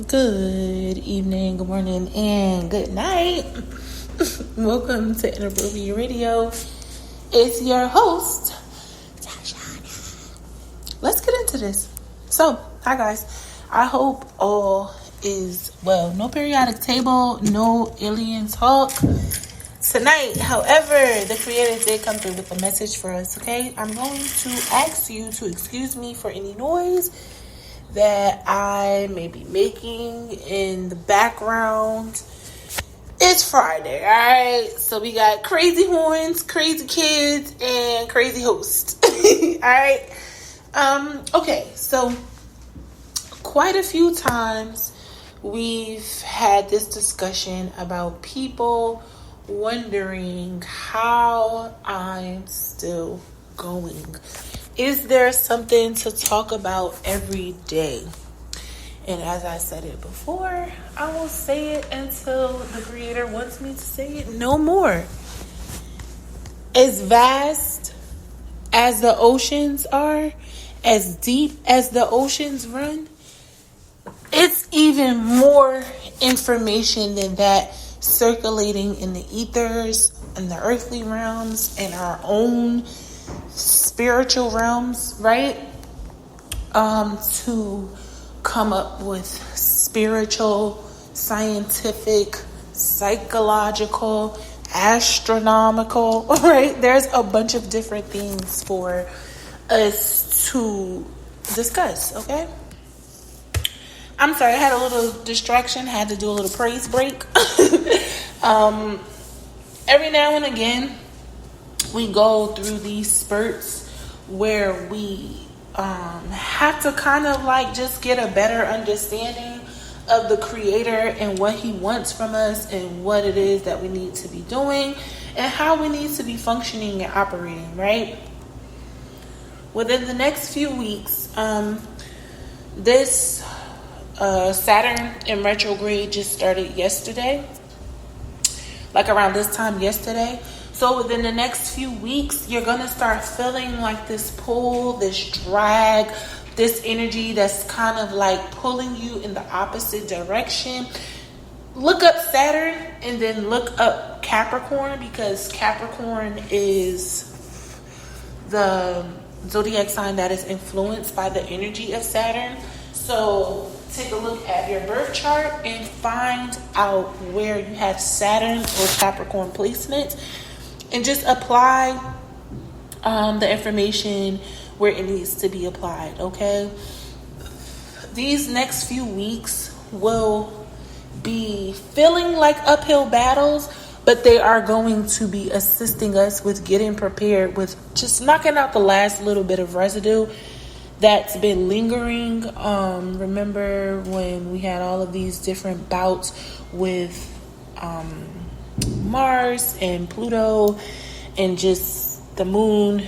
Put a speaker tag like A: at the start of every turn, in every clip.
A: Good evening, good morning, and good night. Welcome to Inappropriate Radio. It's your host, Tasha. Let's get into this. So, hi guys. I hope all is well. No periodic table, no alien talk tonight. However, the creators did come through with a message for us, okay? I'm going to ask you to excuse me for any noise that I may be making in the background. It's Friday, alright? So we got crazy horns, crazy kids, and crazy hosts. Alright? Okay, so quite a few times we've had this discussion about people wondering how I'm still going. Is there something to talk about every day? And as I said it before, I will say it until the creator wants me to say it no more. As vast as the oceans are, as deep as the oceans run, it's even more information than that circulating in the ethers and the earthly realms and our own spiritual realms, right? To come up with spiritual, scientific, psychological, astronomical, right? There's a bunch of different things for us to discuss, okay? I'm sorry, I had a little distraction, had to do a little praise break. Every now and again, we go through these spurts where we have to kind of like just get a better understanding of the creator and what he wants from us and what it is that we need to be doing and how we need to be functioning and operating, right? Within the next few weeks, this Saturn in retrograde just started yesterday, like around this time yesterday. So within the next few weeks, you're going to start feeling like this pull, this drag, this energy that's kind of like pulling you in the opposite direction. Look up Saturn and then look up Capricorn, because Capricorn is the zodiac sign that is influenced by the energy of Saturn. So take a look at your birth chart and find out where you have Saturn or Capricorn placement. And just apply the information where it needs to be applied, okay? These next few weeks will be feeling like uphill battles, but they are going to be assisting us with getting prepared, with just knocking out the last little bit of residue that's been lingering. Remember when we had all of these different bouts with Mars and Pluto and just the moon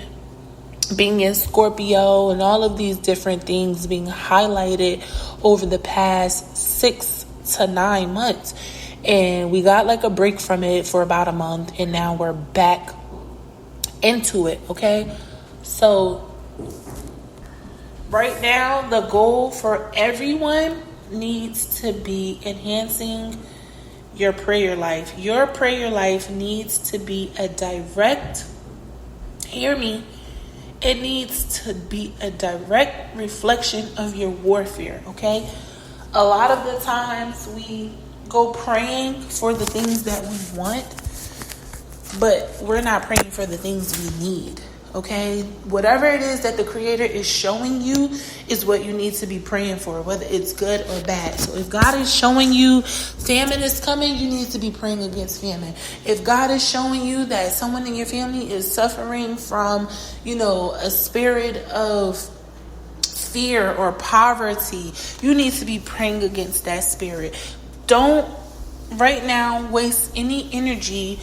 A: being in Scorpio and all of these different things being highlighted over the past 6 to 9 months. And we got like a break from it for about a month, and now we're back into it, okay? So right now, the goal for everyone needs to be enhancing your prayer life. Your prayer life needs to be a direct, hear me, it needs to be a direct reflection of your warfare, okay? A lot of the times we go praying for the things that we want, but we're not praying for the things we need. Okay, whatever it is that the creator is showing you is what you need to be praying for, whether it's good or bad. So if God is showing you famine is coming, you need to be praying against famine. If God is showing you that someone in your family is suffering from, a spirit of fear or poverty, you need to be praying against that spirit. Don't right now waste any energy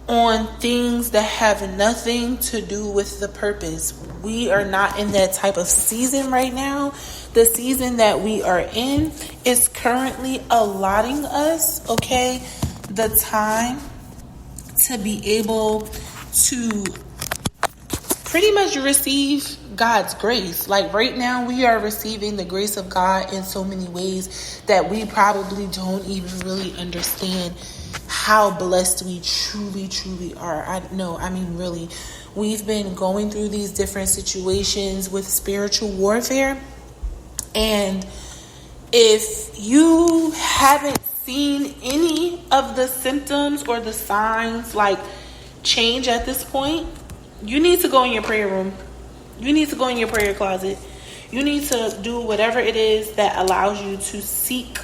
A: on things that have nothing to do with the purpose. We are not in that type of season right now. The season that we are in is currently allotting us, okay, the time to be able to pretty much receive God's grace. Like right now, we are receiving the grace of God in so many ways that we probably don't even really understand how blessed we truly are. Really, we've been going through these different situations with spiritual warfare. And if you haven't seen any of the symptoms or the signs like change at this point, you need to go in your prayer room. You need to go in your prayer closet. You need to do whatever it is that allows you to seek,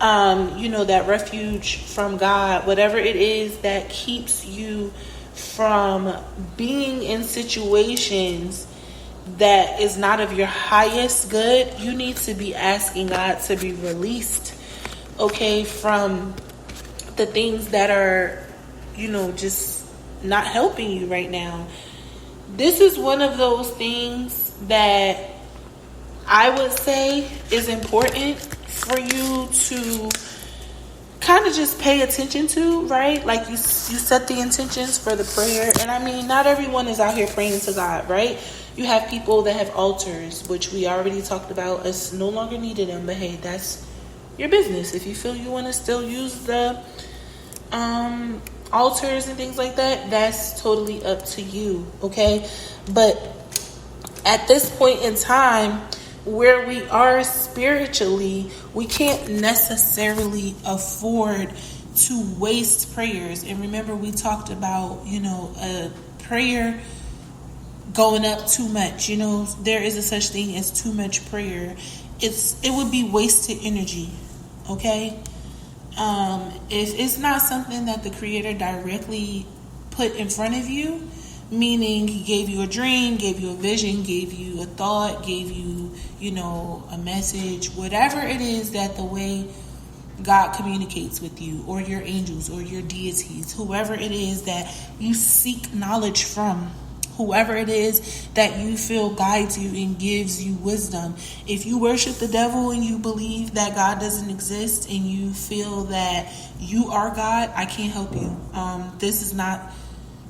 A: that refuge from God. Whatever it is that keeps you from being in situations that is not of your highest good. You need to be asking God to be released, okay, from the things that are, just not helping you right now. This is one of those things that I would say is important for you to kind of just pay attention to, right? Like you set the intentions for the prayer. And not everyone is out here praying to God, right? You have people that have altars, which we already talked about. It's no longer needed them, but hey, that's your business. If you feel you want to still use the altars and things like that, that's totally up to you, okay? But at this point in time, where we are spiritually, we can't necessarily afford to waste prayers. And remember, we talked about, a prayer going up too much. There is a such thing as too much prayer. It would be wasted energy, okay? If it's not something that the Creator directly put in front of you, meaning He gave you a dream, gave you a vision, gave you a thought, gave you, a message, whatever it is that the way God communicates with you, or your angels, or your deities, whoever it is that you seek knowledge from, whoever it is that you feel guides you and gives you wisdom. If you worship the devil and you believe that God doesn't exist and you feel that you are God, I can't help you. This is not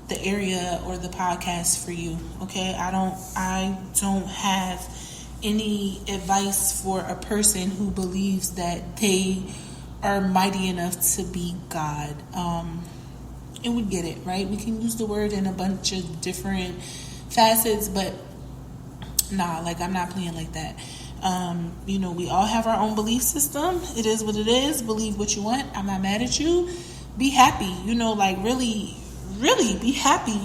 A: the area or the podcast for you, okay? I don't have any advice for a person who believes that they are mighty enough to be God. And we get it, right? We can use the word in a bunch of different facets, but I'm not playing like that. We all have our own belief system. It is what it is. Believe what you want. I'm not mad at you. Be happy, really be happy,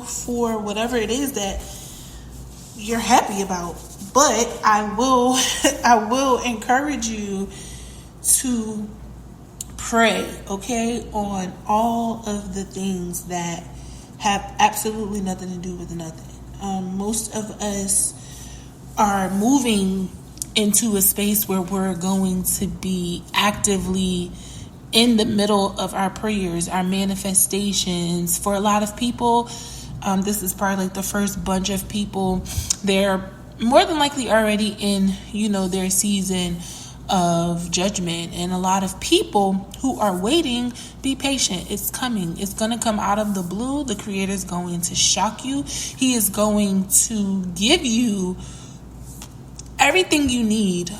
A: for whatever it is that you're happy about. But I will encourage you to pray, okay, on all of the things that have absolutely nothing to do with nothing. Most of us are moving into a space where we're going to be actively in the middle of our prayers, our manifestations. For a lot of people, this is probably like the first bunch of people. They're more than likely already in, their season of judgment. And a lot of people who are waiting, be patient. It's coming. It's going to come out of the blue. The Creator is going to shock you. He is going to give you everything you need.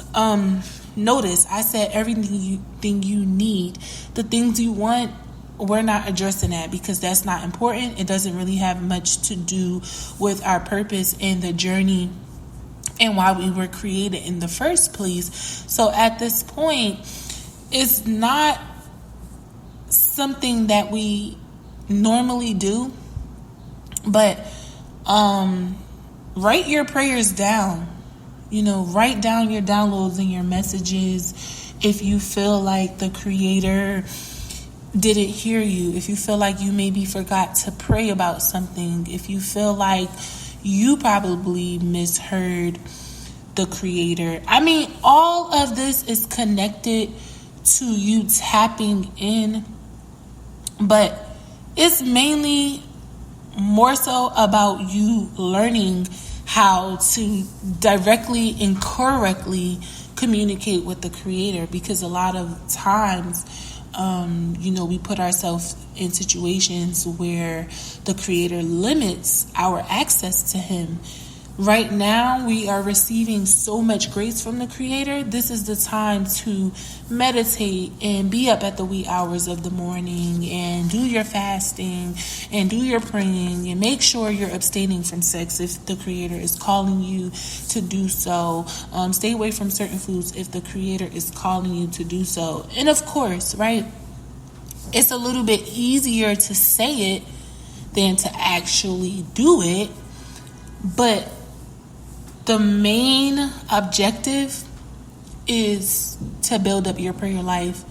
A: Notice I said everything you need. The things you want, we're not addressing that because that's not important. It doesn't really have much to do with our purpose and the journey and why we were created in the first place. So at this point, it's not something that we normally do, but write your prayers down. Write down your downloads and your messages. If you feel like the Creator didn't hear you, if you feel like you maybe forgot to pray about something, if you feel like you probably misheard the Creator. All of this is connected to you tapping in, but it's mainly more so about you learning how to directly and correctly communicate with the Creator, because a lot of times We put ourselves in situations where the Creator limits our access to Him. Right now, we are receiving so much grace from the Creator. This is the time to meditate and be up at the wee hours of the morning and do your fasting and do your praying and make sure you're abstaining from sex if the Creator is calling you to do so. Stay away from certain foods if the Creator is calling you to do so. And of course, right, it's a little bit easier to say it than to actually do it. But the main objective is to build up your prayer life,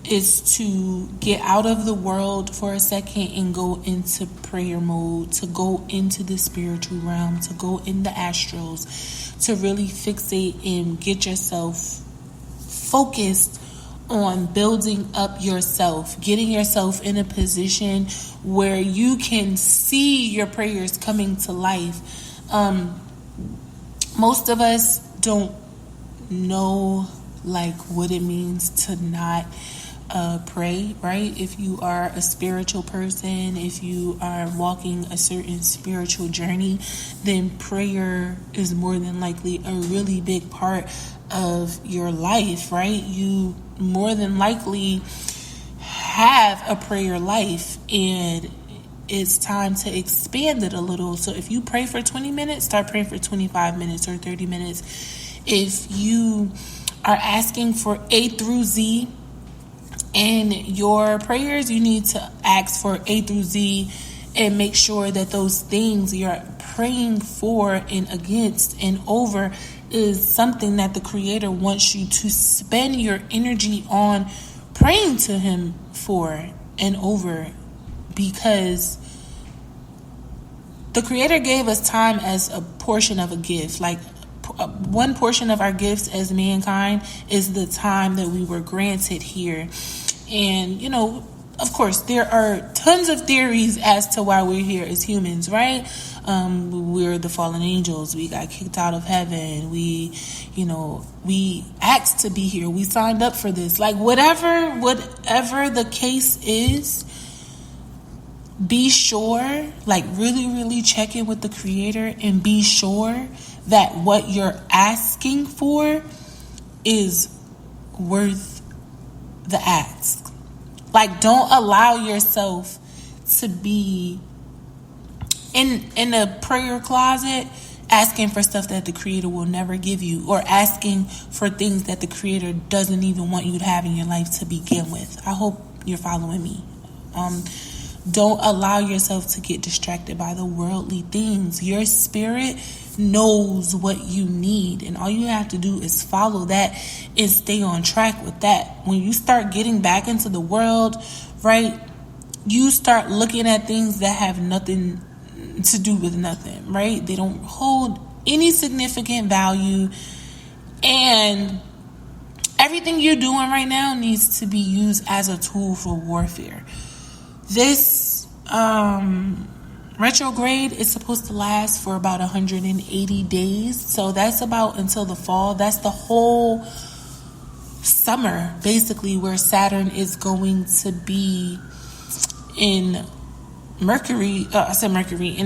A: is to get out of the world for a second and go into prayer mode, to go into the spiritual realm, to go in the astrals, to really fixate and get yourself focused on building up yourself, getting yourself in a position where you can see your prayers coming to life. Most of us don't know what it means to not pray, right? If you are a spiritual person, if you are walking a certain spiritual journey, then prayer is more than likely a really big part of your life, right? You more than likely have a prayer life, and it's time to expand it a little. So if you pray for 20 minutes, start praying for 25 minutes or 30 minutes. If you are asking for A through Z in your prayers, you need to ask for A through Z and make sure that those things you're praying for and against and over is something that the Creator wants you to spend your energy on praying to Him for and over. Because the Creator gave us time as a portion of a gift. One portion of our gifts as mankind is the time that we were granted here. And, of course, there are tons of theories as to why we're here as humans, right? We're the fallen angels. We got kicked out of heaven. We asked to be here. We signed up for this. Whatever the case is, be sure, really, really check in with the Creator and be sure that what you're asking for is worth the ask. Don't allow yourself to be in a prayer closet asking for stuff that the Creator will never give you, or asking for things that the Creator doesn't even want you to have in your life to begin with. I hope you're following me. Don't allow yourself to get distracted by the worldly things. Your spirit knows what you need, and all you have to do is follow that and stay on track with that. When you start getting back into the world, right, you start looking at things that have nothing to do with nothing, right? They don't hold any significant value, and everything you're doing right now needs to be used as a tool for warfare. This retrograde is supposed to last for about 180 days. So that's about until the fall. That's the whole summer, basically, where Saturn is going to be in in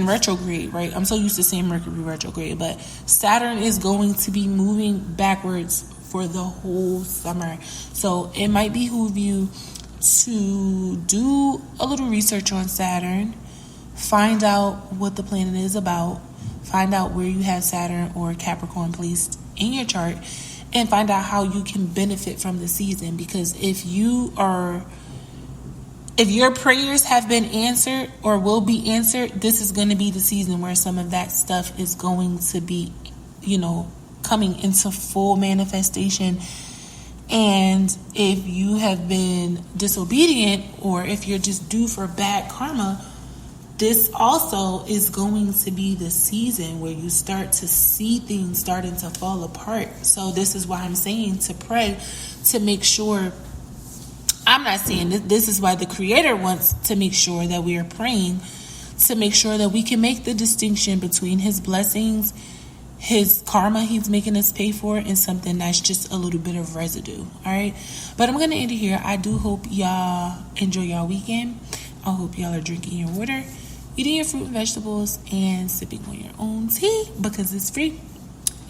A: retrograde, right? I'm so used to saying Mercury retrograde, but Saturn is going to be moving backwards for the whole summer. So it might behoove you to do a little research on Saturn, find out what the planet is about, find out where you have Saturn or Capricorn placed in your chart, and find out how you can benefit from the season. Because if your prayers have been answered or will be answered, this is going to be the season where some of that stuff is going to be, coming into full manifestation. And if you have been disobedient, or if you're just due for bad karma, this also is going to be the season where you start to see things starting to fall apart. So this is why I'm saying to pray, to make sure. I'm not saying this is why the Creator wants to make sure that we are praying, to make sure that we can make the distinction between His blessings his karma he's making us pay for and something that's just a little bit of residue. All right, but I'm gonna end it here. I do hope y'all enjoy y'all weekend. I hope y'all are drinking your water, eating your fruit and vegetables, and sipping on your own tea because it's free.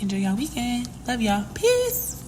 A: Enjoy y'all weekend. Love y'all. Peace.